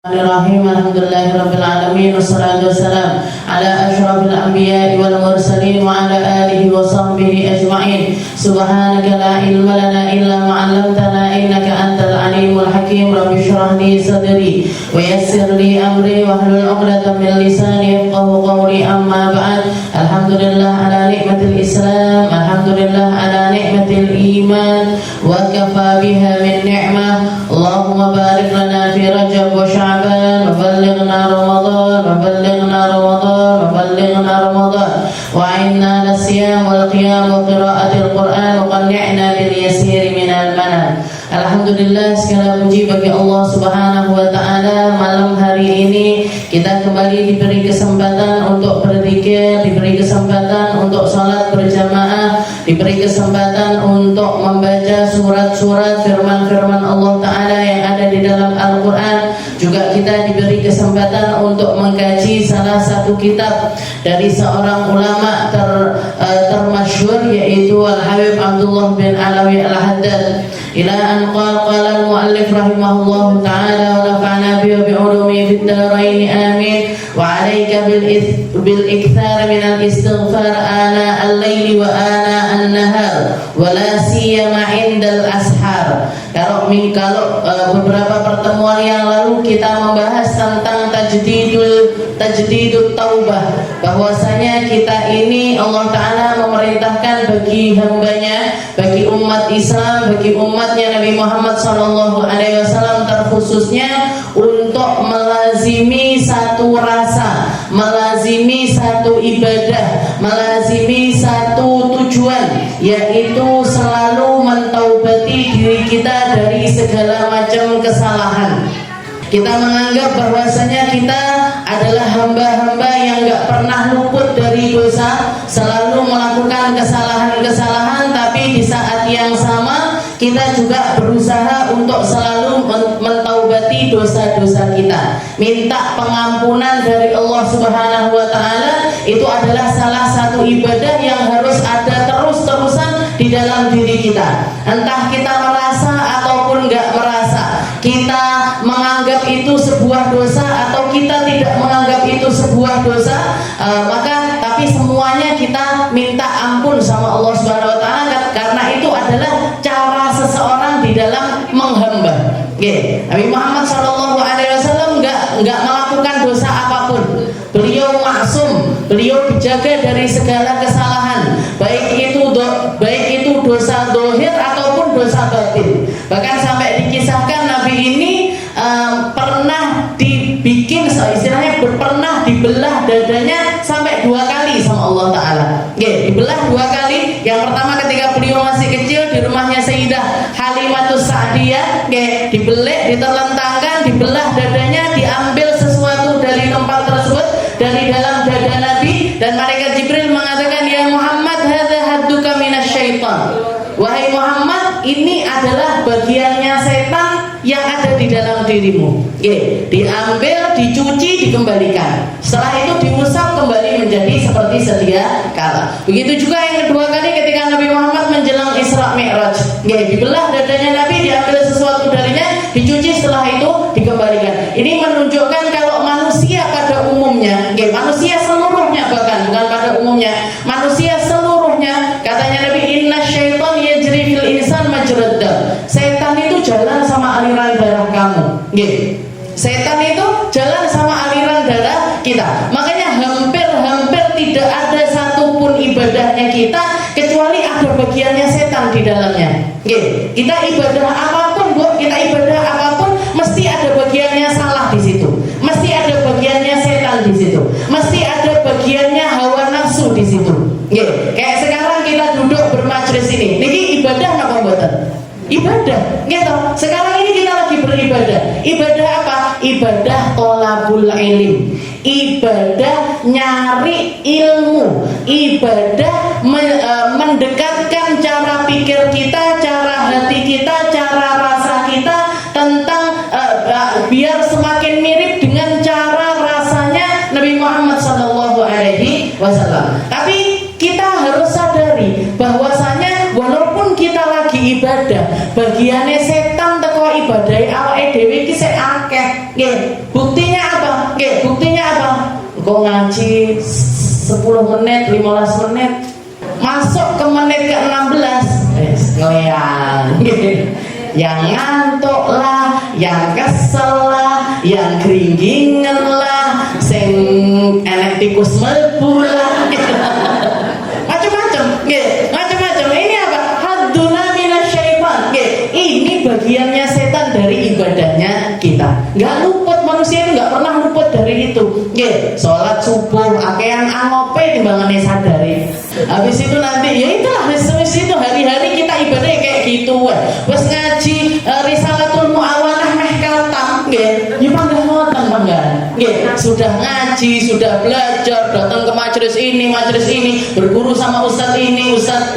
Bismillahirrahmanirrahim. Alhamdulillahirabbil alamin wassalatu wassalamu ala asyrafil anbiya'i wal mursalin wa ala alihi wa sahbihi ajma'in. Subhanaka la ilma lana illa ma 'allamtana innaka antal alimul hakim. Rabbi shrah li sadri wa yassir li amri wahlul 'uqdatam min lisani yafqahu qawli. Amma ba'd. Alhamdulillah ala nikmatil Islam, alhamdulillah ala nikmatil iman, wa kafa biha min ni'mah. Allahumma barik lana fi Rajab wa Sya'ban, wa ballighna Ramadan, wa ballighna Ramadan, wa ballighna Ramadan, wa a'inna ala siyam wal qiyam wa qiraatil Qur'an, wa qanni'na bil yasir minal manam. Alhamdulillah, segala puji bagi Allah Subhanahu wa ta'ala. Malam hari ini kita kembali diberi kesempatan untuk berzikir, diberi kesempatan untuk salat berjamaah, diberi kesempatan untuk membaca surat-surat firman-firman Allah Ta'ala yang ada di dalam Al-Quran. Juga kita diberi kesempatan untuk mengkaji salah satu kitab dari seorang ulama termasyhur, yaitu Al-Habib Abdullah bin Alawi Al-Haddad. Ila an qala al-muallif rahimahullah ta'ala wa nafa'na bi ulumi fid darain amin. Wa 'alaika bil ikthar min al-istighfar ana al-laili wa ana an-nahar wa la siyama 'inda al-ashar. Kalau beberapa pertemuan yang lalu kita membahas tentang tajdidut taubah, bahwasanya kita ini Allah Ta'ala memerintahkan bagi hambanya, bagi umat Islam, bagi umatnya Nabi Muhammad SAW terkhususnya untuk melazimi satu rasa, melazimi satu ibadah, melazimi satu tujuan, yaitu selalu mentaubati diri kita dari segala macam kesalahan. Kita menganggap bahwasanya kita adalah hamba-hamba yang gak pernah luput dari dosa, selalu melakukan kesalahan-kesalahan, tapi di saat yang sama kita juga berusaha untuk selalu mentaubati dosa-dosa kita. Minta pengampunan dari Allah Subhanahu wa ta'ala itu adalah salah satu ibadah yang harus ada terus-terusan di dalam diri kita. Entah kita merasa ataupun gak merasa, kita menganggap itu sebuah dosa atau kita tidak menganggap itu sebuah dosa, tapi semuanya kita minta ampun sama Allah Subhanahu wa ta'ala, karena itu adalah cara seseorang di dalam menghamba. Nabi Muhammad SAW enggak melakukan dosa apapun. Beliau maksum, beliau dijaga dari segala kesalahan, baik itu dosa zahir ataupun dosa batin. Bahkan sampai dikisahkan Nabi ini pernah dibikin, istilahnya pernah dibelah dadanya sampai 2 kali sama Allah Ta'ala. Dibelah 2 kali. Yang pertama ketika beliau masih kecil di rumahnya Sayyidah Halimatus Sa'diyah, dibelek, diterlentangkan, dibelah dadanya, diambil sesuatu dari tempat tersebut, dari dalam dada Nabi, dan malaikat Jibril mengatakan, ya Muhammad, hadza hadduka minasyaitan. Wahai Muhammad, ini adalah bagiannya setan yang ada di dalam dirimu. Diambil, dicuci, dikembalikan. Setelah itu diusap kembali menjadi seperti sedia kala. Begitu juga yang kedua kali ketika Nabi Muhammad menjelang Isra Mi'raj. Dibelah dadanya Nabi, diambil sesuatu darinya, dicuci, setelah itu dikembalikan. Ini menunjukkan kalau manusia pada umumnya, manusia seluruhnya, bahkan bukan pada umumnya, manusia seluruhnya, katanya Nabi, inna syaitan yajri fil insan majrad dam. Setan itu jalan sama aliran darah kamu. Setan itu jalan sama aliran darah kita. Makanya hampir tidak ada satupun ibadahnya kita kecuali ada bagiannya setan di dalamnya. Kita ibadah apapun, kita ibadah apapun, mesti ada bagiannya salah di situ. Mesti ada bagiannya setan di situ. Mesti ada bagiannya hawa nafsu di situ. Kayak sekarang kita duduk bermajlis ini. Niki ibadah napa mboten? Ibadah, gitu. Sekarang ini kita lagi beribadah. Ibadah apa? Ibadah tolabul ilm. Ibadah nyari ilmu. Ibadah mendekatkan cara pikir kita, cara hati kita, cara rasa kita tentang biar semakin mirip dengan cara rasanya Nabi Muhammad SAW. Tapi kita harus sadari bahwasanya walaupun kita lagi ibadah, bagiannya setan teko ibadah awake dhewe iki sik akeh. Nggih, buktinya apa? Nggih, buktinya apa? Kok ngaji 10 menit, 15 menit, masuk ke menit ke-16 ngeliang. Yang ngantuk lah, yang kesel lah, yang keringgingan lah, sing enek tikus mlebu lah. Macam-macam, nggih, macam-macam. Ini apa? Hadduna minasyaitan. Nggih, ini bagiannya setan dari ibadahnya kita. Enggak luput, manusia itu enggak pernah luput dari itu. Nggih, salat subuh akean angope timbangane sadari. Habis itu nanti ya itulah wis itu hari-hari kita ibadahnya kayak gitu wae. Wis ngaji Risalatul Muawanah meh katam nggih. Ya panggah ngoten mangga. Nggih, sudah ngaji, sudah belajar, datang ke majelis ini, berguru sama ustaz ini, ustaz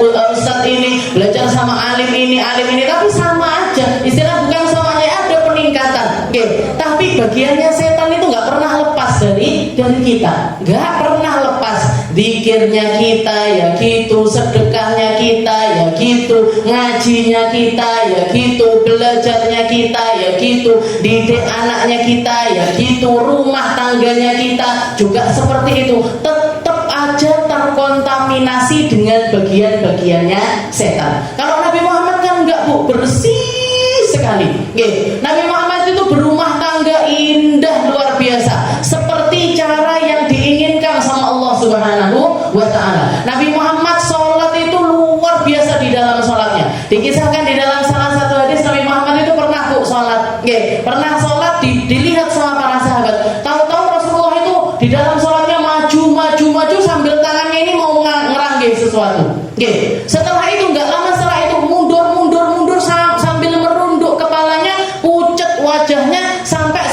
ini, belajar sama alim ini, tapi sama aja. Istilah bukan sama ada peningkatan. Nggih, tapi bagiannya setan itu enggak pernah lepas dari kita. Enggak pernah lepas. Zikirnya kita ya gitu, sedekahnya kita ya gitu, ngajinya kita ya gitu, belajarnya kita ya gitu, didik anaknya kita ya gitu, rumah tangganya kita juga seperti itu. Tetap aja terkontaminasi dengan bagian-bagiannya setan. Kalau Nabi Muhammad kan enggak, Bu, bersih sekali. Nggih, Nabi Muhammad itu berumah tangga indah luar biasa, seperti cara yang diinginkan sama Allah Subhanahu wa ta'ala. Nabi Muhammad sholat itu luar biasa di dalam sholatnya. Dikisahkan di dalam salah satu hadis, Nabi Muhammad itu pernah, Bu, sholat. Pernah sholat, dilihat sama para sahabat. Tahu-tahu Rasulullah itu di dalam sholatnya maju sambil tangannya ini mau ngeranggih sesuatu. Setelah itu nggak lama setelah itu mundur sambil merunduk kepalanya, pucat wajahnya, sampai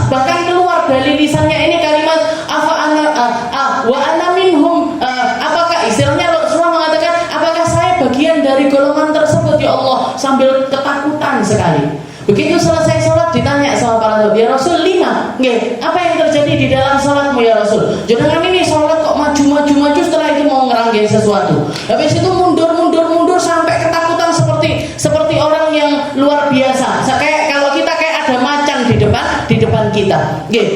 bahkan keluar dari lisannya ini kalimat wa ana minhum. Apakah istilahnya Rasulullah mengatakan, apakah saya bagian dari golongan tersebut ya Allah, sambil ketakutan sekali. Begitu selesai sholat ditanya sama para sahabat, ya Rasul, 5. Apa yang terjadi di dalam sholatmu ya Rasul? Jangan ini sholat kok maju setelah itu mau ngeranggih sesuatu. Habis itu mundur sampai ketakutan seperti orang yang luar biasa. Kayak kalau kita kayak ada macan di depan kita.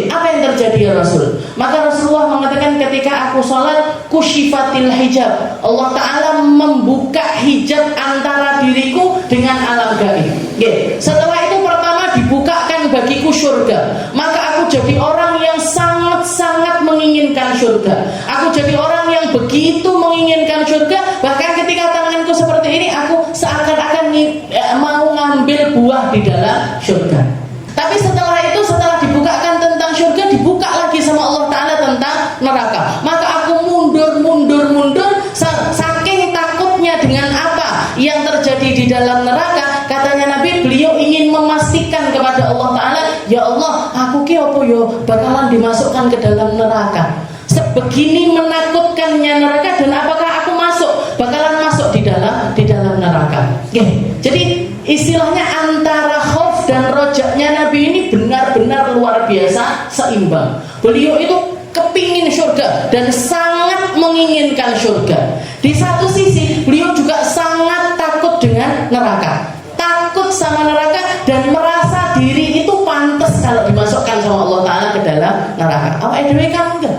Apa yang terjadi ya Rasul? Maka Rasulullah mengatakan, ketika aku sholat, kusyifatil hijab, Allah Ta'ala membuka hijab antara diriku dengan alam gaib. Setelah itu pertama dibukakan bagiku surga. Maka aku jadi orang yang sangat-sangat menginginkan surga. Aku jadi orang yang begitu menginginkan surga. Bahkan ketika tanganku seperti ini, aku seakan-akan mau ngambil buah di dalam surga. Tapi setelah itu, setelah dibukakan tentang surga, dibuka lagi sama Allah Ta'ala tentang neraka. Maka aku mundur saking takutnya dengan apa yang terjadi di dalam neraka. Katanya Nabi, beliau ingin memastikan kepada Allah Ta'ala, ya Allah, aku ki apa yo bakalan dimasukkan ke dalam neraka. Sebegini menakutkannya neraka, dan apakah aku bakalan masuk di dalam neraka. Jadi istilahnya antara khauf dan rojaknya Nabi ini benar-benar luar biasa seimbang. Beliau itu kepingin surga dan sangat menginginkan surga. Di satu sisi beliau juga sangat takut dengan neraka, takut sama neraka, dan merasa diri itu pantas kalau dimasukkan sama Allah Ta'ala ke dalam neraka. Awake dhewe kan enggak.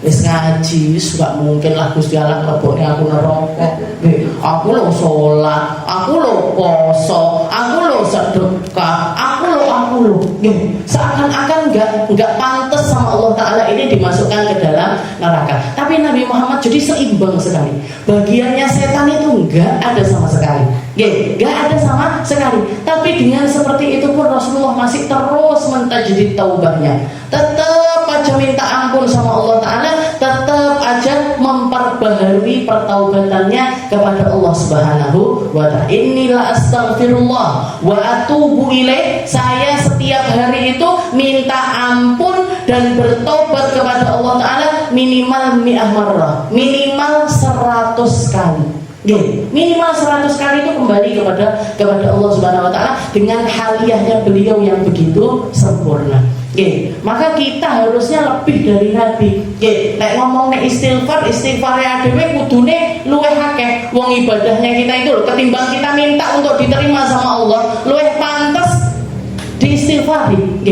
Wis ngaji, gak mungkin lah Gusti Allah nglebokne aku neraka. Aku lho sholat, aku lho poso, aku lho sedekah, aku lho. Seakan-akan enggak pantas sama Allah Ta'ala ini dimasukkan ke dalam neraka. Tapi Nabi Muhammad jadi seimbang sekali. Bagiannya setan itu enggak ada sama sekali. Enggak ada sama sekali. Tapi dengan seperti itu pun Rasulullah masih terus mentajdid taubahnya. Tetap aja minta ampun sama Allah Ta'ala, tetap aja memperbaharui pertaubatannya kepada Allah Subhanahu wa Ta'ala. Inilah astaghfirullah wa atubu ilaih. Saya setiap hari itu minta ampun dan bertobat kepada Allah Ta'ala minimal 100 marrah, minimal 100 kali. Minimal 100 kali itu kembali kepada Allah Subhanahu wa Ta'ala dengan haliyahnya beliau yang begitu sempurna. Maka kita harusnya lebih dari Nabi. Nek ngomong nek istighfar ya dhewe kudune luwih akeh. Wong ibadahnya kita itu loh, ketimbang kita minta untuk diterima sama Allah, luwih pantas diistighfari.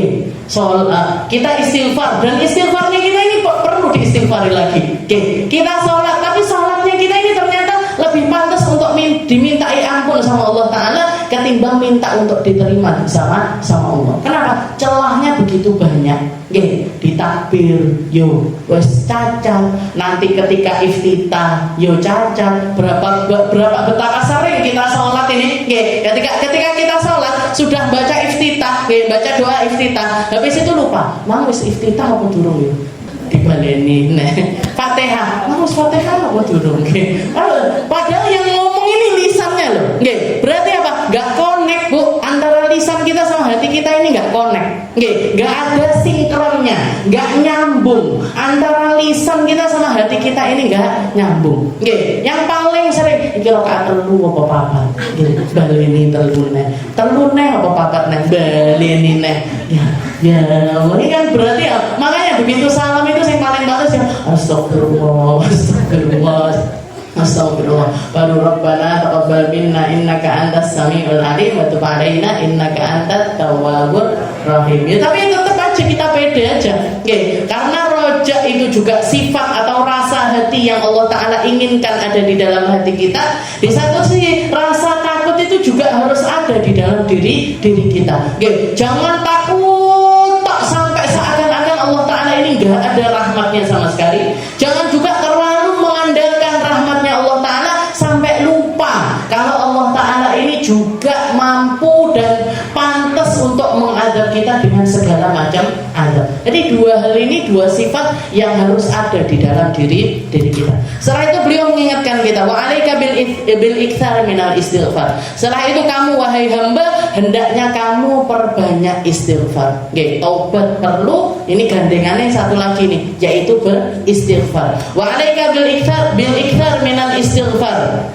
kita istighfar, dan istighfarnya kita ini perlu diistighfari lagi. Kita sholat, tapi sholatnya kita ini ternyata lebih pantas untuk dimintai ampun sama Allah Ta'ala ketimbang minta untuk diterima sama Allah. Kenapa? Celahnya begitu banyak. Ditakbir, yo wes cacat. Nanti ketika iftitah, yo cacat. Berapa betapa sering kita sholat ini. Ketika kita sholat sudah baca iftitah, baca doa iftitah, habis itu lupa. Mang wis iftitah apa durung yo? Dibaleni Fatihah. Mang wis Fatihah apa durung? Padahal yang ngomong ini lisannya loh. Berarti apa? Gak connect, Bu, antara lisan kita sama hati kita ini gak connect. Gak ada sinkronnya, gak nyambung. Antara lisan kita sama hati kita ini gak nyambung. Yang paling sering iki rakaat telu apa papat? Baleni telune apa papat nek baleni nek. Ya, ini kan berarti ya, makanya begitu salam itu yang paling bagus ya astagfirullah. Baru Rabbana taqabbal minna innaka antas samiul alim wa tub alaina innaka antat tawwabur rahim. Ya, tapi tetap aja kita pede aja. Karena roja itu juga sifat atau rasa hati yang Allah Ta'ala inginkan ada di dalam hati kita. Di satu sisi rasa takut itu juga harus ada di dalam diri kita. Jangan takut tak sampai seakan-akan Allah Ta'ala ini gak ada rahmatnya sama sekali. Jangan juga terlalu mengandalkan rahmatnya Allah Ta'ala sampai lupa kalau Allah Ta'ala ini juga mampu dan pantas untuk mengadab kita dengan segala macam adab. Jadi dua hal ini, dua sifat yang harus ada di dalam diri kita. Setelah itu beliau mengingatkan kita, wa alaika bil iktsar minal istighfar. Setelah itu kamu wahai hamba, hendaknya kamu perbanyak istighfar. Taubat perlu, ini gandengannya satu lagi nih, yaitu beristighfar. Wa alaika bil iktsar minal istighfar.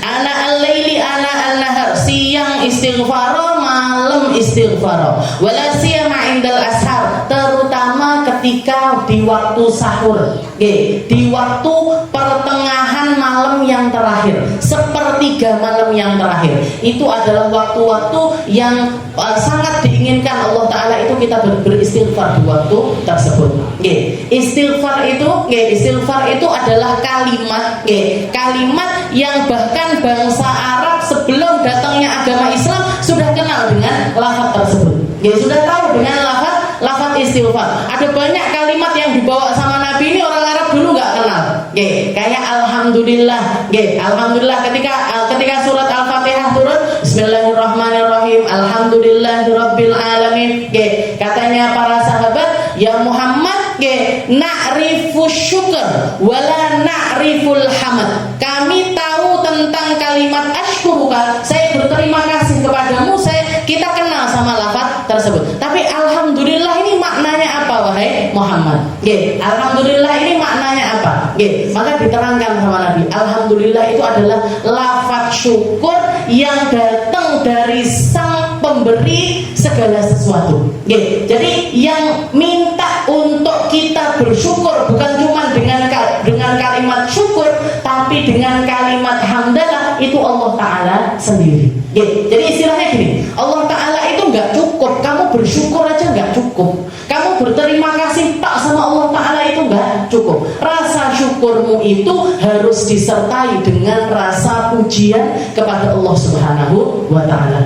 Ana al-laili ana an-nahar, siang istighfar, malam istighfar. Wala siyama indal ashar, terutama ketika di waktu sahur. Di waktu pertengahan malam yang terakhir, sepertiga malam yang terakhir. Itu adalah waktu-waktu yang sangat diinginkan Allah Ta'ala itu kita beristighfar di waktu tersebut. Istighfar itu adalah kalimat yang bahkan bangsa Arab sebelum datangnya agama Islam sudah kenal dengan lafaz tersebut. Sudah tahu dengan lafaz istighfar. Ada banyak kalimat yang dibawa sama Nabi ini orang Arab dulu nggak kenal. Kayak alhamdulillah. Alhamdulillah ketika surat Al-Fatihah turun, Bismillahirrahmanirrahim, alhamdulillahirabbil alamin. Katanya para sahabat, ya Muhammad, na'rifus syukur wala na'riful hamad. Kami tahu tentang kalimat asykuruka, saya berterima kasih kepadamu, kita kenal sama lafaz tersebut. Tapi alhamdulillah ini maknanya apa wahai Muhammad? Alhamdulillah ini maknanya apa? Maka diterangkan sama Nabi, alhamdulillah itu adalah lafaz syukur yang datang dari sang pemberi segala sesuatu. Jadi yang minta untuk kita bersyukur bukan cuma dengan kalimat syukur, tapi dengan kalimat hamdalah, itu Allah Ta'ala sendiri. Jadi istilahnya gini, Allah Ta'ala itu nggak cukup kamu bersyukur aja, nggak cukup kamu berterima kasih tak sama Allah Ta'ala, itu nggak cukup. Rasa syukurmu itu harus disertai dengan rasa pujian kepada Allah Subhanahu wa Ta'ala.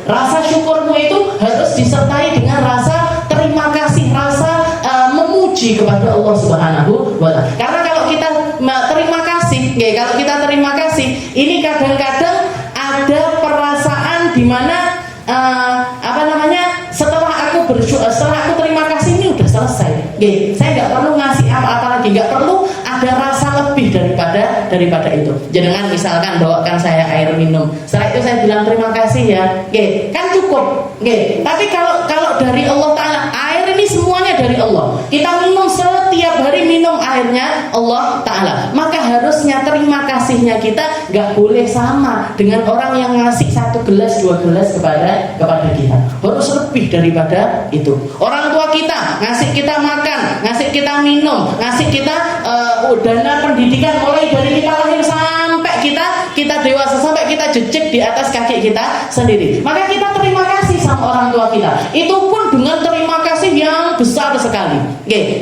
Rasa syukurmu itu harus disertai dengan rasa terima kasih, rasa memuji kepada Allah Subhanahu wa Ta'ala. Karena kalau kita terima kasih, ini kadang-kadang ada perasaan di mana setelah aku terima kasih ini udah selesai. Saya nggak perlu ngasih apa-apa lagi, nggak perlu ada rasa lebih daripada itu. Jangan misalkan bawakan saya air minum, setelah itu saya bilang terima kasih ya, kan cukup. Tapi kalau dari Allah Ta'ala, air ini semuanya dari Allah. Kita minum setiap hari, minum airnya Allah Ta'ala, maka harusnya terima kasihnya kita nggak boleh sama dengan orang yang ngasih 1 gelas 2 gelas kepada kita. Harus lebih daripada itu. Orang tua kita ngasih kita makan, ngasih kita minum, ngasih kita dana pendidikan, mulai dari kita lahir sampai kita dewasa, sampai kita jejak di atas kaki kita sendiri. Maka kita terima kasih sama orang tua kita. Itu pun dengan terima kasih yang besar sekali.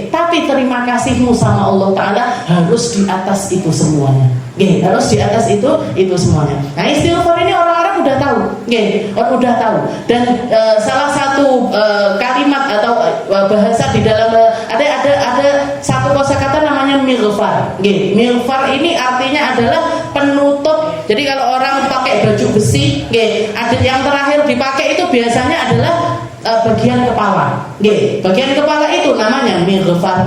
Tapi terima kasihmu sama Allah Ta'ala harus di atas itu semuanya. Harus di atas itu semuanya. Nah, istighfar ini orang-orang udah tahu. Udah tahu. Dan salah satu kalimat atau bahasa di dalam ada satu kosakata namanya milfar. Milfar ini artinya adalah penutup. Jadi kalau orang pakai baju besi, ada yang terakhir dipakai itu biasanya adalah bagian kepala. Bagian kepala itu namanya milfar.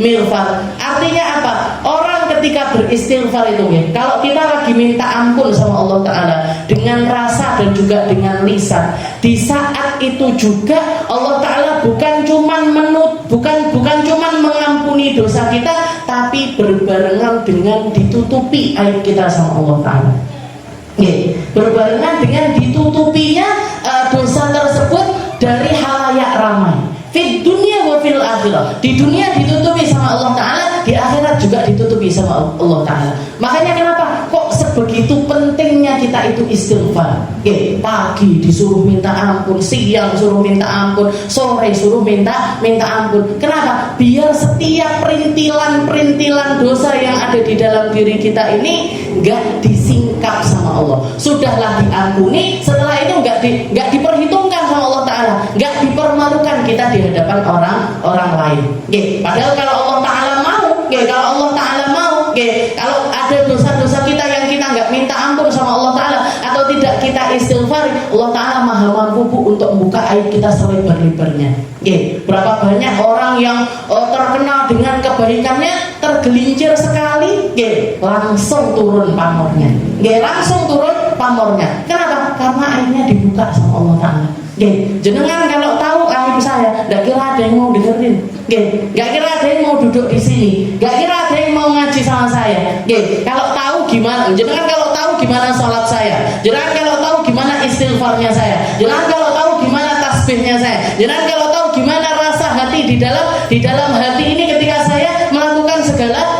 Milfar artinya apa? Orang ketika beristighfar itu, kalau kita lagi minta ampun sama Allah Ta'ala dengan rasa dan juga dengan lisan, di saat itu juga Allah Ta'ala bukan cuman mengampuni dosa kita, tapi berbarengan dengan ditutupi aib kita sama Allah Ta'ala. Berbarengan dengan ditutupinya dosa tersebut dari halayak ramai. Fid dunia wa fil akhirah. Di dunia ditutupi sama Allah Ta'ala, di akhirat juga ditutupi sama Allah Ta'ala. Makanya kenapa kok sebegitu pentingnya kita itu istighfar. Pagi disuruh minta ampun, siang suruh minta ampun, sore suruh minta ampun. Kenapa? Biar setiap perintilan dosa yang ada di dalam diri kita ini gak disingkap sama Allah. Sudahlah diampuni, setelah itu gak diperhitungkan sama Allah Ta'ala, gak dipermalukan kita di hadapan orang lain. Padahal kalau Allah Ta'ala mau, kalau ada dosa-dosa kita yang kita nggak minta ampun sama Allah Ta'ala atau tidak kita istighfar, Allah Ta'ala maha mampu untuk membuka aib kita selebar-lebarnya. Berapa banyak orang yang terkenal dengan kebaikannya, tergelincir sekali, langsung turun pamornya. Kenapa? Karena aibnya dibuka sama Allah Ta'ala. Jenengan kalau tahu aib saya, gak kira ada yang mau dengerin, gak kira ada yang mau duduk di sini, gak kira ada yang mau ngaji sama saya. Kalau tahu gimana, jenengan kalau tahu gimana sholat saya, jenengan kalau tahu gimana istighfarnya saya, jenengan kalau tahu gimana tasbihnya saya, jenengan kalau tahu gimana rasa hati di dalam hati ini ketika saya melakukan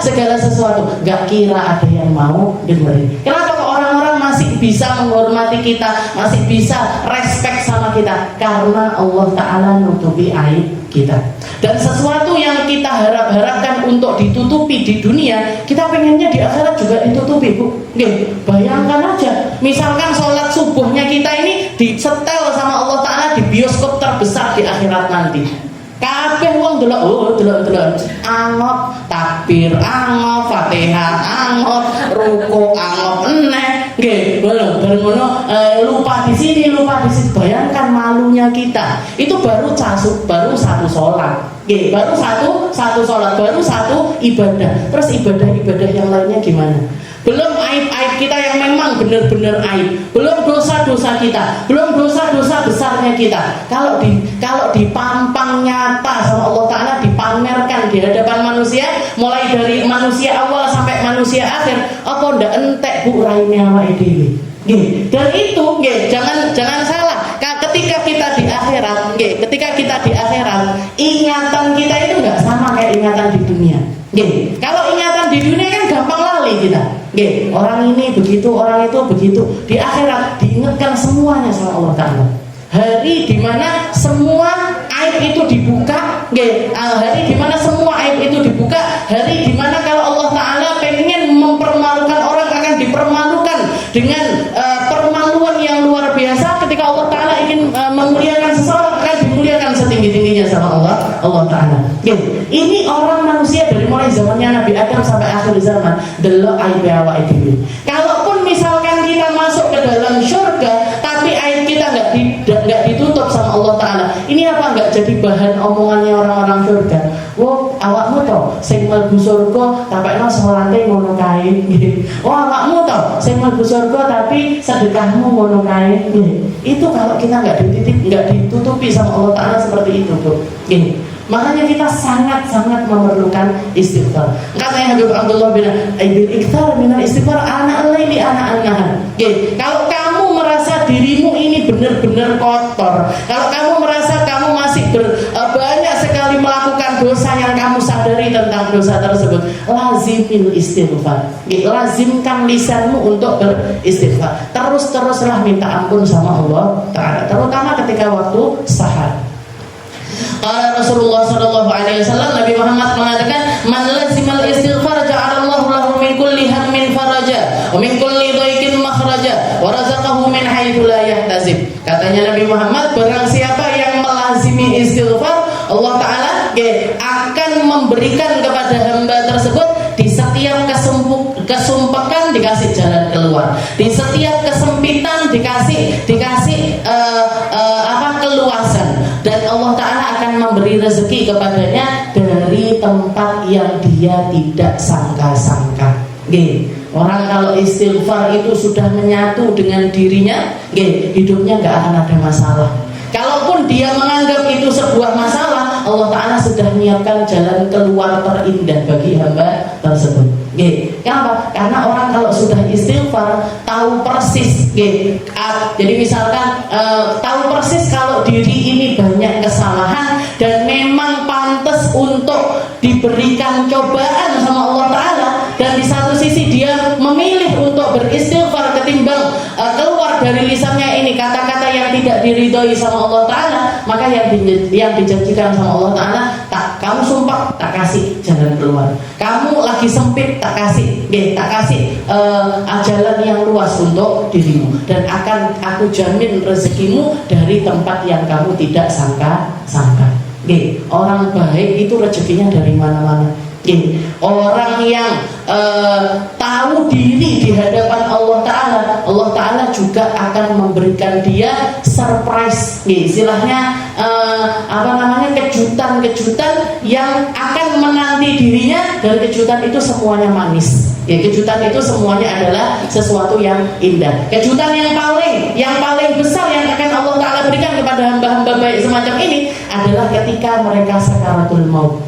segala sesuatu, gak kira ada yang mau dengerin. Kenapa kok orang-orang masih bisa menghormati kita, masih bisa respect sama kita? Karena Allah Ta'ala nutupi aib kita. Dan sesuatu yang kita harapkan untuk ditutupi di dunia, kita pengennya di akhirat juga ditutupi, Bu. Bayangkan aja, misalkan sholat subuhnya kita ini disetel sama Allah Ta'ala di bioskop terbesar di akhirat nanti. Kabeh wong delok angop takbir, angop Fatihah, angop ruku, angop eneh, bareng ngono lupa di sini. Bayangkan malunya kita. Itu baru satu sholat. Baru satu sholat, baru satu ibadah. Terus ibadah yang lainnya gimana? Belum aib-aib kita yang memang benar-benar aib, belum dosa-dosa kita, belum dosa-dosa besarnya kita. Kalau dipampang nyata sama Allah Ta'ala, dipamerkan di hadapan manusia, mulai dari manusia awal sampai manusia akhir, apa ndak entek Bu raine awake dhewe. Dan itu jangan salah. Ketika kita di akhirat, ingatan kita itu nggak sama kayak ingatan di dunia. Kalau ingatan di dunia kan gampang lali kita. Orang ini begitu, orang itu begitu. Di akhirat diingatkan semuanya sama Allah Ta'ala. Hari dimana semua aib itu dibuka, hari dimana semua aib itu dibuka, hari dimana kalau Allah Ta'ala pengen mempermalukan orang akan dipermalukan dengan permaluan yang luar biasa. Ketika Allah Ta'ala ingin memuliakan seseorang, akan dimuliakan setinggi-tingginya sama Allah Ta'ala. Ini orang manusia dari mulai zamannya Nabi Adam sampai akhir zaman, delok aib awake dhewe. Kalaupun misalkan kita masuk ke dalam surga, tapi aib kita nggak ditutup sama Allah Ta'ala, ini apa nggak jadi bahan omongannya orang-orang surga? Wah, awakmu toh sing mlebu surga tapekno salate ngono kae. Wah, awakmu toh sing mlebu surga tapi sedekahmu ngono kae. Itu kalau kita nggak ditutupi sama Allah Ta'ala seperti itu, Bu. Makanya kita sangat-sangat memerlukan istighfar. Katanya Habib Abdullah bin Aibil Ikhtar minal istighfar ana al-laili ana an-nahar. Kalau kamu merasa dirimu ini benar-benar kotor, kalau kamu merasa kamu masih banyak sekali melakukan dosa yang kamu sadari tentang dosa tersebut, lazimil istighfar. Lazimkan lisanmu untuk beristighfar. Terus-teruslah minta ampun sama Allah Ta'ala, terutama ketika waktu sahar. Qala Rasulullah sallallahu alaihi wasallam, Nabi Muhammad mengatakan, "Man lazimal istighfar ja'alallahu lahu min kulli hammin faraja wa min kulli dhaiqin makhraja wa razaqahu min haitsu la yahtasib." Katanya Nabi Muhammad, barang siapa yang melazimi istighfar, Allah Ta'ala akan memberikan kepada hamba tersebut di setiap kesumpekan dikasih jalan keluar, di setiap kesempitan dikasih keluasan, dan Allah Ta'ala akan memberi rezeki kepadanya dari tempat yang dia tidak sangka-sangka. Orang kalau istighfar itu sudah menyatu dengan dirinya, hidupnya nggak akan ada masalah. Kalaupun dia menganggap itu sebuah masalah, Allah Ta'ala sudah menyiapkan jalan keluar terindah bagi hamba tersebut. Kenapa? Karena orang kalau sudah istighfar tahu persis. Jadi misalkan tahu persis kalau diri ini banyak kesalahan dan memang pantas untuk diberikan cobaan sama Allah Ta'ala, dan di satu sisi dia memilih untuk beristighfar ketimbang keluar dari lisannya ini kata-kata yang tidak diridhoi sama Allah Ta'ala, maka yang dijanjikan sama Allah Ta'ala, kamu sumpah tak kasih jalan keluar, kamu lagi sempit tak kasih jalan yang luas untuk dirimu, dan akan aku jamin rezekimu dari tempat yang kamu tidak sangka-sangka. Orang baik itu rezekinya dari mana-mana. Orang yang tahu diri di hadapan Allah Ta'ala juga akan memberikan dia surprise, istilahnya kejutan-kejutan yang akan menanti dirinya, dan kejutan itu semuanya manis. Kejutan itu semuanya adalah sesuatu yang indah. Kejutan yang paling besar yang akan Allah Ta'ala berikan kepada hamba-hamba baik semacam ini adalah ketika mereka sakaratul maut.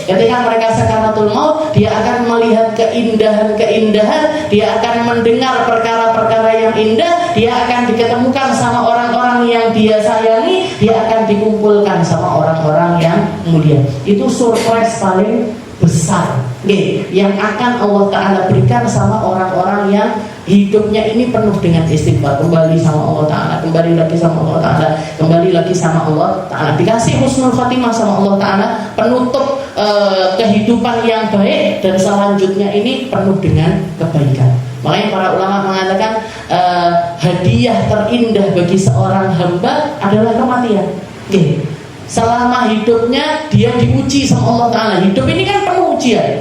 Ketika mereka sakaratul maut, dia akan melihat keindahan-keindahan, dia akan mendengar perkara-perkara yang indah, dia akan diketemukan sama orang-orang yang dia sayangi, dia akan dikumpulkan sama orang-orang yang mulia. Itu surprise paling besar yang akan Allah Ta'ala berikan sama orang-orang yang hidupnya ini penuh dengan istighfar, kembali sama Allah Ta'ala, kembali lagi sama Allah Ta'ala, kembali lagi sama Allah Ta'ala, dikasih husnul khatimah sama Allah Ta'ala, penutup kehidupan yang baik, dan selanjutnya ini penuh dengan kebaikan. Makanya para ulama mengatakan hadiah terindah bagi seorang hamba adalah kematian. Selama hidupnya dia diuji sama Allah Ta'ala. Hidup ini kan penuh ujian.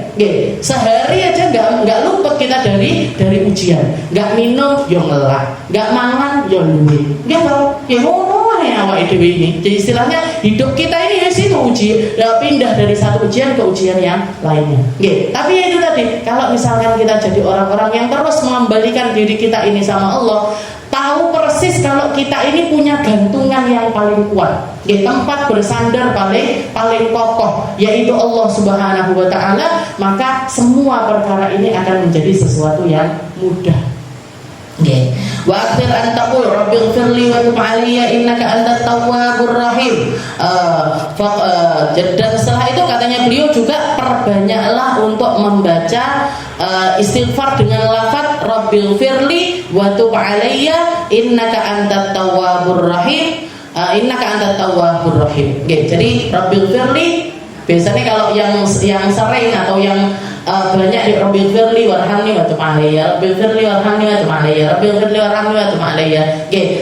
Sehari aja nggak luput kita dari ujian. Nggak minum yo ngelak, nggak mangan yo luwih. Awak hidup ini. Jadi istilahnya hidup kita ini itu uji, pindah dari satu ujian ke ujian yang lainnya. Tapi ya itu tadi, kalau misalkan kita jadi orang-orang yang terus mengembalikan diri kita ini sama Allah, tahu persis kalau kita ini punya gantungan yang paling kuat, tempat bersandar paling kokoh, yaitu Allah Subhanahu wa Ta'ala, maka semua perkara ini akan menjadi sesuatu yang mudah. Wa akthir an taqul rabbighfirli wa tub 'alayya innaka antat tawwabur rahim. Dan setelah itu katanya beliau juga perbanyaklah untuk membaca istighfar dengan lafaz rabbighfirli wa tub 'alayya innaka antat tawwabur rahim. Innaka antat tawwabur rahim. Jadi rabbighfirli biasanya kalau yang sering atau yang banyak di rabbighfirli warhamni wa tub 'alayya, rabbighfirli warhamni wa tub 'alayya, rabbighfirli warhamni wa tub 'alayya.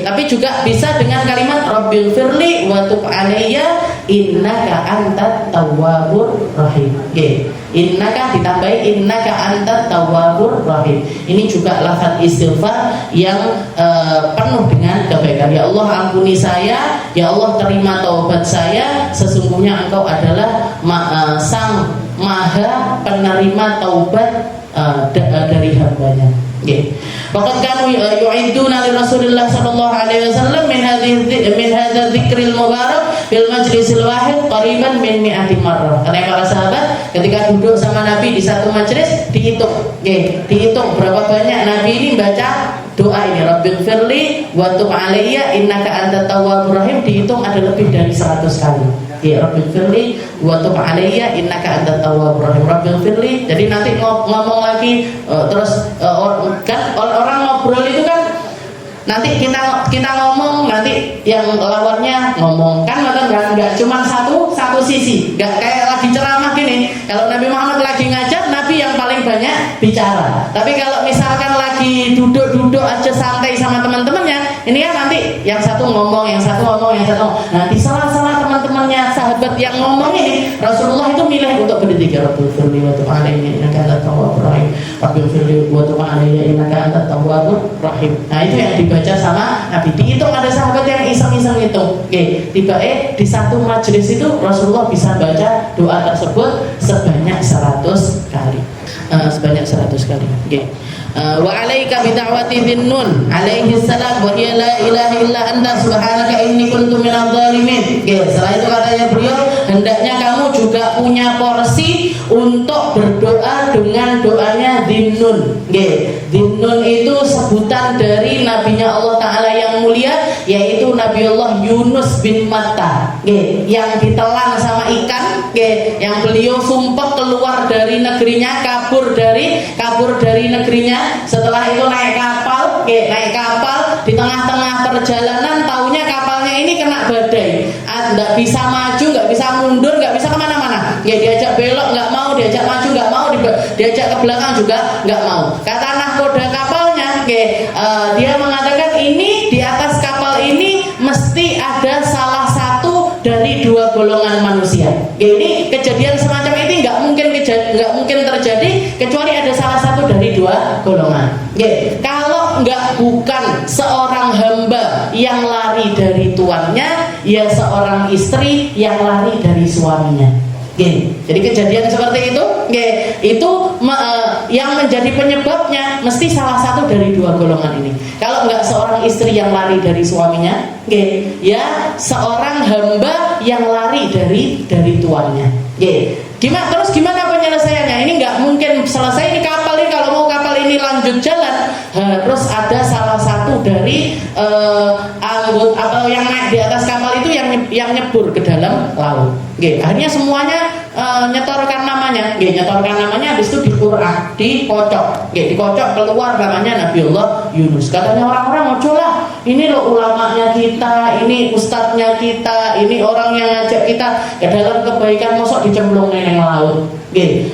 Tapi juga bisa dengan kalimat rabbighfirli wa tub 'alayya innaka antat tawwabur rahim. Innaka ditambahi innaka antat tawwabur rahim. Ini juga lafaz istighfar yang penuh dengan kebaikan. Ya Allah, ampuni saya, ya Allah, terima taubat saya, sesungguhnya Engkau adalah Sang Maha penerima taubat dari hambanya. Bahkan kanu yu'iduna li Rasulillah sallallahu alaihi wasallam min hadza dzikril mubarak fil majlisil wahid qariban min mi'ati marrah. Karena para sahabat ketika duduk sama Nabi di satu majelis dihitung berapa banyak Nabi ini baca doa ini rabbighfirli wa tub 'alayya innaka antat tawwabur rahim, dihitung ada lebih dari 100 kali. Rabbighfirli wa tub 'alayya innaka antat tawwabur rahim. Rabbighfirli. Jadi nanti ngomong lagi terus kan orang ngobrol itu kan nanti kita ngomong, nanti yang lawannya ngomong, kan nggak cuma satu sisi, nggak kayak lagi ceramah gini. Kalau Nabi Muhammad lagi ngajar, Nabi yang paling banyak bicara. Tapi kalau misalkan lagi duduk aja santai sama teman-temannya, ini kan nanti yang satu ngomong, yang satu ngomong. Nanti salah teman-temannya sahabat yang ngomong ini, Rasulullah itu milih untuk berzikir, Rabbil firli wa tub alayya innaka antat tawwabur rahim, Rabbil firli wa tub alayya innaka antat tawwabur rahim. Nah, itu yang dibaca sama Nabi. Dihitung ada sahabat yang iseng-iseng itu. Tiba di satu majelis itu Rasulullah bisa baca doa tersebut sebanyak 100 kali. Wa alaika bi da'wati Dhinnun alaihi salam wa hiya la ilaha illa anta subhanaka inni kuntu minadh dhalimin. Setelah itu katanya beliau, hendaknya kamu juga punya porsi untuk berdoa dengan doanya Dhinnun. Dhinnun itu sebutan dari nabinya Allah Ta'ala yang mulia, yaitu Nabiullah Yunus bin Matta, yang ditelan sama ikan, yang beliau sumpah keluar dari negerinya, kabur dari negerinya. Setelah itu naik kapal di tengah-tengah perjalanan, taunya kapalnya ini kena badai, nggak bisa maju, nggak bisa mundur, nggak bisa kemana-mana. Diajak belok nggak mau, diajak maju nggak mau, diajak ke belakang juga nggak mau. Kata nahkoda kapalnya, dia mengatakan ini di atas kapal ini mesti ada salah satu dari dua golongan manusia. Ini kejadian semacam ini nggak mungkin terjadi kecuali ada salah satu dari dua golongan. Kalau bukan seorang hamba yang lari dari tuannya, ya seorang istri yang lari dari suaminya. Jadi kejadian seperti itu, yang menjadi penyebabnya mesti salah satu dari dua golongan ini. Kalau nggak seorang istri yang lari dari suaminya, ya seorang hamba yang lari dari tuannya. Terus gimana penyelesaiannya? Ini nggak mungkin selesai ini kapal ini. Kalau mau kapal ini lanjut jalan, harus ada salah satu dari anggota atau yang naik di atas kapal itu yang nyebur ke dalam laut. Akhirnya semuanya nyetorkan namanya, habis itu dikocok keluar namanya Nabiullah Yunus. Katanya orang-orang, ojo lah, ini loh ulamanya kita, ini ustadznya kita, ini orang yang ngajak kita ke dalam kebaikan, mosok dicemplungin yang laut.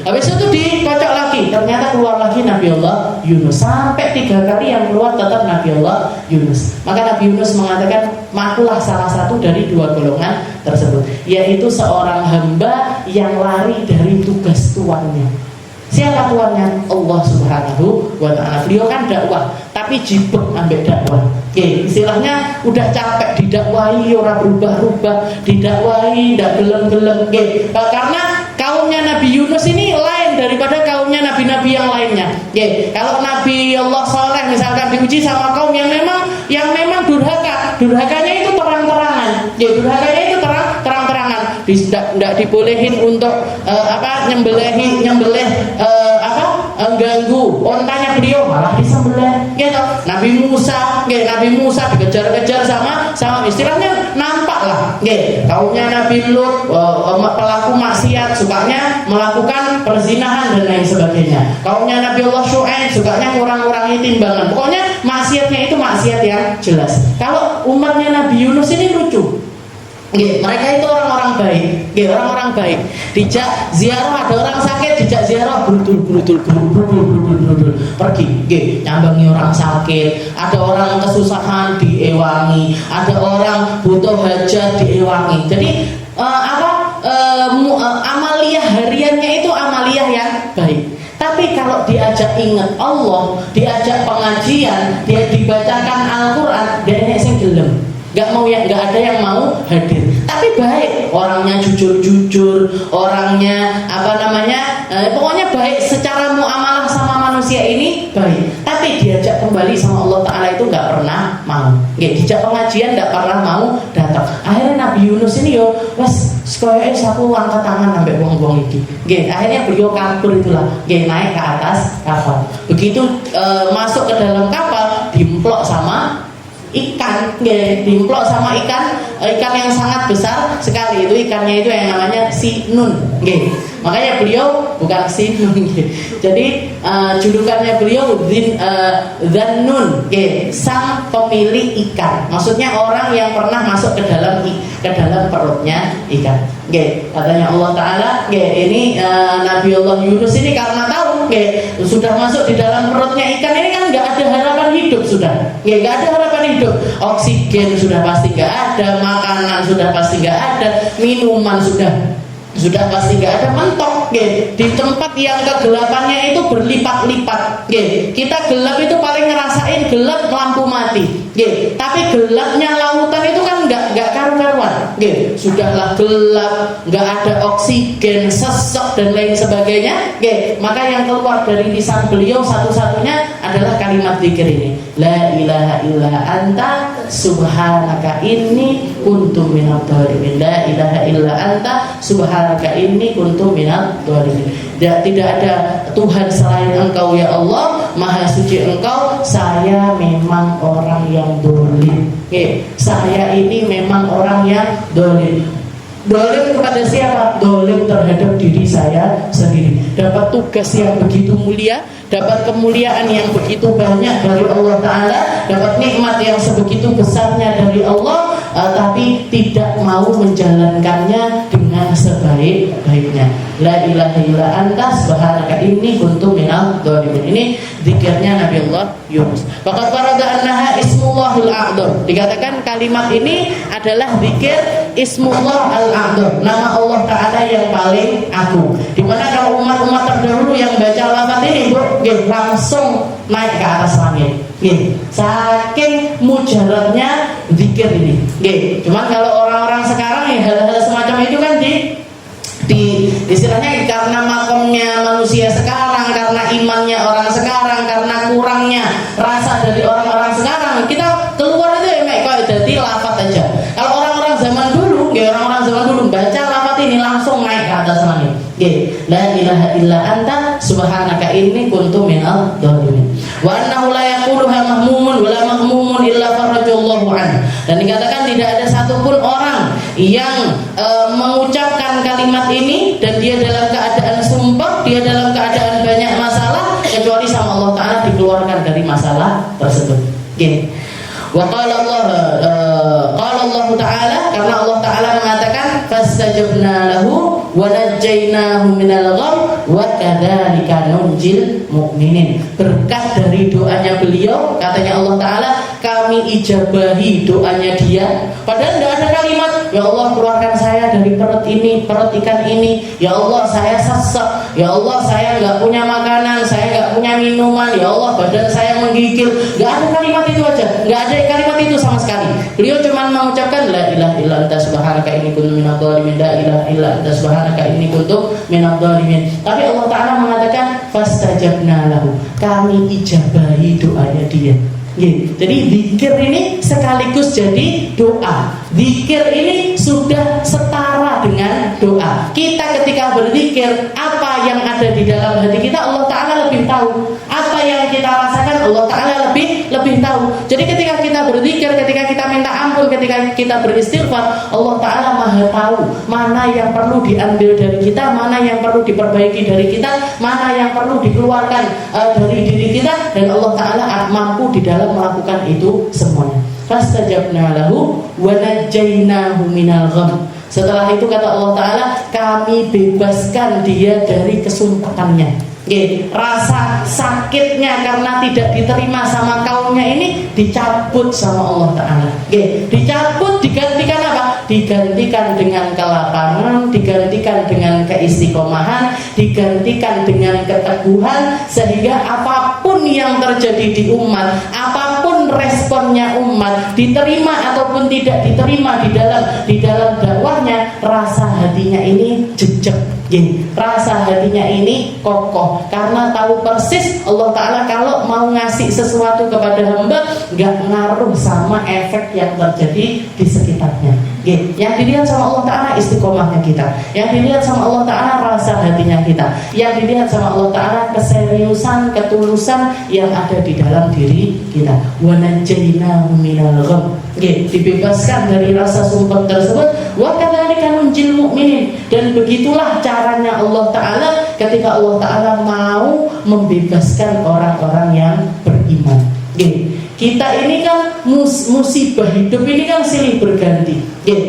Habis itu dikocok lagi, ternyata keluar lagi Nabiullah Yunus. Sampai 3 kali yang keluar tetap Nabiullah Yunus. Maka Nabi Yunus mengatakan, akulah salah satu dari dua golongan tersebut, yaitu seorang hamba yang lari dari tugas tuannya. Siapa tuannya? Allah Subhanahu wa Ta'ala. Beliau kan dakwah, tapi jibek ambil dakwah. Istilahnya udah capek didakwahi, orang berubah-ubah, didakwahi ndak gelem-gelem. Karena kaumnya Nabi Yunus ini lain daripada kaumnya nabi-nabi yang lainnya. Kalau Nabi Allah Saleh misalkan diuji sama kaum yang memang durhaka, durhakanya itu terang-terangan. Durhakanya itu terang-terangan. Tidak dibolehin untuk nyembelih ganggu ontanya beliau, malah disembelih. Nabi Musa dikejar-kejar sama istilahnya nampak lah. Kaumnya Nabi Lut pelaku maksiat, sukanya melakukan perzinahan dan lain sebagainya. Kaumnya Nabi Allah Syuaib sukanya ngurang-ngurangi timbangan. Pokoknya maksiatnya itu maksiat yang jelas. Kalau umatnya Nabi Yunus ini lucu. Mereka itu orang-orang baik. Dijak ziarah, ada orang sakit, dijak ziarah, brutul pergi, nyambangi orang sakit. Ada orang kesusahan diewangi, ada orang butuh hajat diewangi. Jadi amaliyah hariannya itu amaliyah yang baik. Tapi kalau diajak ingat Allah, diajak pengajian, dia dibacakan Al-Quran, dia sing gelem. Gak ada yang mau hadir. Tapi baik, orangnya jujur, orangnya pokoknya baik secara muamalah sama manusia ini baik. Tapi diajak kembali sama Allah Ta'ala itu gak pernah mau. Dijak pengajian gak pernah mau datang. Akhirnya Nabi Yunus ini aku angkat tangan sampai buang-buang iki. Akhirnya beliau kabur itulah, naik ke atas kapal. Begitu masuk ke dalam kapal, dimplok sama ikan, ikan yang sangat besar sekali. Itu ikannya itu yang namanya sinun. Nggih. Makanya beliau bukan sinun. Jadi julukannya beliau Dzannun, sang pemilik ikan. Maksudnya orang yang pernah masuk ke dalam perutnya ikan. Katanya Allah Ta'ala, ini Nabiullah Yunus ini karena tahu sudah masuk di dalam perutnya ikan ini kan nggak ada harapan hidup sudah. Nggak ada harapan hidup. Oksigen sudah pasti nggak ada, makanan sudah pasti nggak ada, minuman sudah pasti nggak ada, mentok di tempat yang kegelapannya itu berlipat-lipat. Kita gelap itu paling ngerasain gelap lampu mati. Tapi gelapnya lautan itu kan nggak karu-karuan. Sudahlah gelap, nggak ada oksigen, sesek dan lain sebagainya. Maka yang keluar dari lisan beliau satu-satunya adalah kalimat zikir ini. La ilaha illa anta subhanaka inni kuntu minadh dhalimin. La ilaha illa anta subhanaka inni kuntu minadh dhalimin. Tidak ada Tuhan selain Engkau ya Allah, Maha suci Engkau, saya memang orang yang dolim. Saya ini memang orang yang dolim. Dolim kepada siapa? Dolim terhadap diri saya sendiri. Dapat tugas yang begitu mulia, dapat kemuliaan yang begitu banyak dari Allah Ta'ala, dapat nikmat yang sebegitu besarnya dari Allah, tapi tidak mau menjalankannya dengan sebaik-baiknya. La ilaha illa anta subhanaka inni kuntu minadh dhalimin. Ini zikirnya Nabi Allah Yunus. Faqad farada annaha ismullahil a'dzam. Dikatakan kalimat ini adalah zikir ismullah al-a'dzam, nama Allah Ta'ala yang paling agung. Dimana kalau umat-umat terdahulu yang baca lafaz ini langsung naik ke atas langit. Saking mujarabnya zikir ini. Cuman kalau orang-orang sekarang hal-hal semacam itu kan di istilahnya karena makomnya manusia sekarang, karena imannya orang sekarang, karena kurangnya rasa dari orang-orang sekarang, kita keluar itu kayak jadi lafaz aja. Kalau orang-orang zaman dulu, orang-orang zaman dulu baca lafaz ini langsung naik ke atas langit. La ilaha illa anta subhanaka inni kuntu minadh dhalimin. Wa annahu la yaquluha mahmumun wa la mahmumun illa farajallahu an. Dan dikatakan tidak ada satupun orang yang mengucapkan kalimat ini dan dia dalam keadaan sumpah, dia dalam keadaan banyak masalah, kecuali sama Allah Ta'ala dikeluarkan dari masalah tersebut. Wa qala Allah Ta'ala, karena Allah Ta'ala mengatakan fastajabna lahu wa najjaynahu minal gham wa kadzalika nunjil mu'minin. Berkah dari doanya beliau, katanya Allah Ta'ala, kami ijabahi doanya dia. Padahal tidak ada kalimat, ya Allah keluarkan saya dari perut ini, perut ikan ini. Ya Allah saya sesek. Ya Allah saya nggak punya makanan, saya nggak punya minuman. Ya Allah badan saya menggigil. Nggak ada kalimat itu aja, nggak ada kalimat itu sama sekali. Beliau cuma mengucapkan la ilaha illa anta subhanaka inni kuntu minadh dhalimin. La ilaha illa anta subhanaka inni kuntu minadh dhalimin. Tapi Allah Ta'ala mengatakan fastajabna lahu, kami ijabahi doanya dia. Jadi zikir ini sekaligus jadi doa. Zikir ini sudah setara dengan doa. Kita ketika berzikir, apa yang ada di dalam hati kita Allah Ta'ala lebih tahu. Apa yang kita rasakan Allah Ta'ala lebih tahu. Jadi ketika kita berzikir, ketika kita minta ampun, ketika kita beristighfar, Allah Ta'ala Maha tahu mana yang perlu diambil dari kita, mana yang perlu diperbaiki dari kita, mana yang perlu dikeluarkan dari diri kita, dan Allah Ta'ala mampu di dalam melakukan itu semuanya. Fastajabna lahu wa najjaynahu minal gham. Setelah itu kata Allah Ta'ala, kami bebaskan dia dari kesumpahannya. Rasa sakitnya karena tidak diterima sama kaumnya ini dicabut sama Allah Ta'ala. Dicabut, digantikan apa? Digantikan dengan kelapangan, digantikan dengan keistiqomahan, digantikan dengan keteguhan, sehingga apapun yang terjadi di umat, apapun responnya umat, diterima ataupun tidak diterima di dalam dakwahnya, rasa hatinya ini jejak. Rasa hatinya ini kokoh karena tahu persis Allah Ta'ala kalau mau ngasih sesuatu kepada hamba gak ngaruh sama efek yang terjadi di sekitarnya. Yang dilihat sama Allah Ta'ala istiqomahnya kita, yang dilihat sama Allah Ta'ala rasa hatinya kita, yang dilihat sama Allah Ta'ala keseriusan, ketulusan yang ada di dalam diri kita. Wa najjaynahu minal gham, dibebaskan dari rasa sumpah tersebut. Wa kadzalika nunjil mu'minin, dan begitulah caranya Allah Ta'ala ketika Allah Ta'ala mau membebaskan orang-orang yang beriman. Kita ini kan musibah hidup ini kan silih berganti,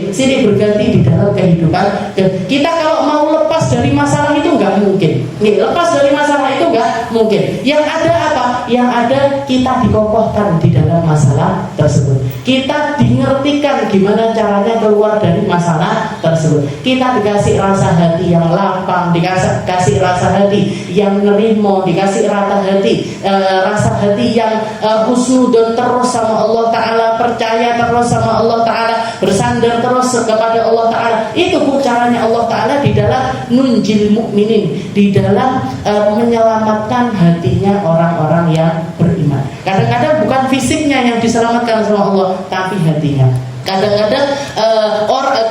silih berganti di dalam kehidupan. Kita kalau mau lepas dari masalah itu nggak mungkin, lepas dari masalah itu nggak mungkin. Yang ada apa? Yang ada kita dikokohkan di dalam masalah tersebut. Kita dimengertikan gimana caranya keluar dari masalah tersebut. Kita dikasih rasa hati yang lapang, dikasih rasa hati yang nerimo, dikasih rasa hati yang husnudon terus sama Allah Ta'ala, percaya terus sama Allah Ta'ala, bersandar terus kepada Allah Ta'ala. Itu caranya Allah Ta'ala di dalam nunjil mu'minin, di dalam menyelamatkan hatinya orang-orang yang beriman. Kadang-kadang bukan fisiknya yang diselamatkan sama Allah, tapi hatinya. Kadang-kadang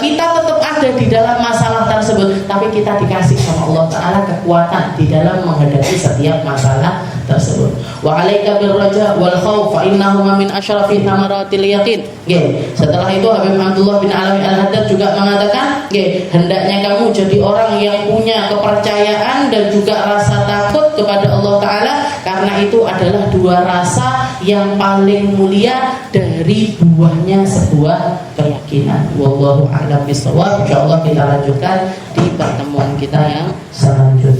kita tetap ada di dalam masalah tersebut, tapi kita dikasih sama Allah Ta'ala kekuatan di dalam menghadapi setiap masalah tersebut. Wa 'alaika birraja wal khauf fa innahuma min asyrafi thamaratil yaqin. Setelah itu Habib Abdullah bin Alawi Al-Haddad juga mengatakan, hendaknya kamu jadi orang yang punya kepercayaan dan juga rasa takut kepada Allah Ta'ala, karena itu adalah dua rasa yang paling mulia dari buahnya sebuah keyakinan. Wallahu a'lam bishawab. Insyaallah kita lanjutkan di pertemuan kita yang selanjutnya.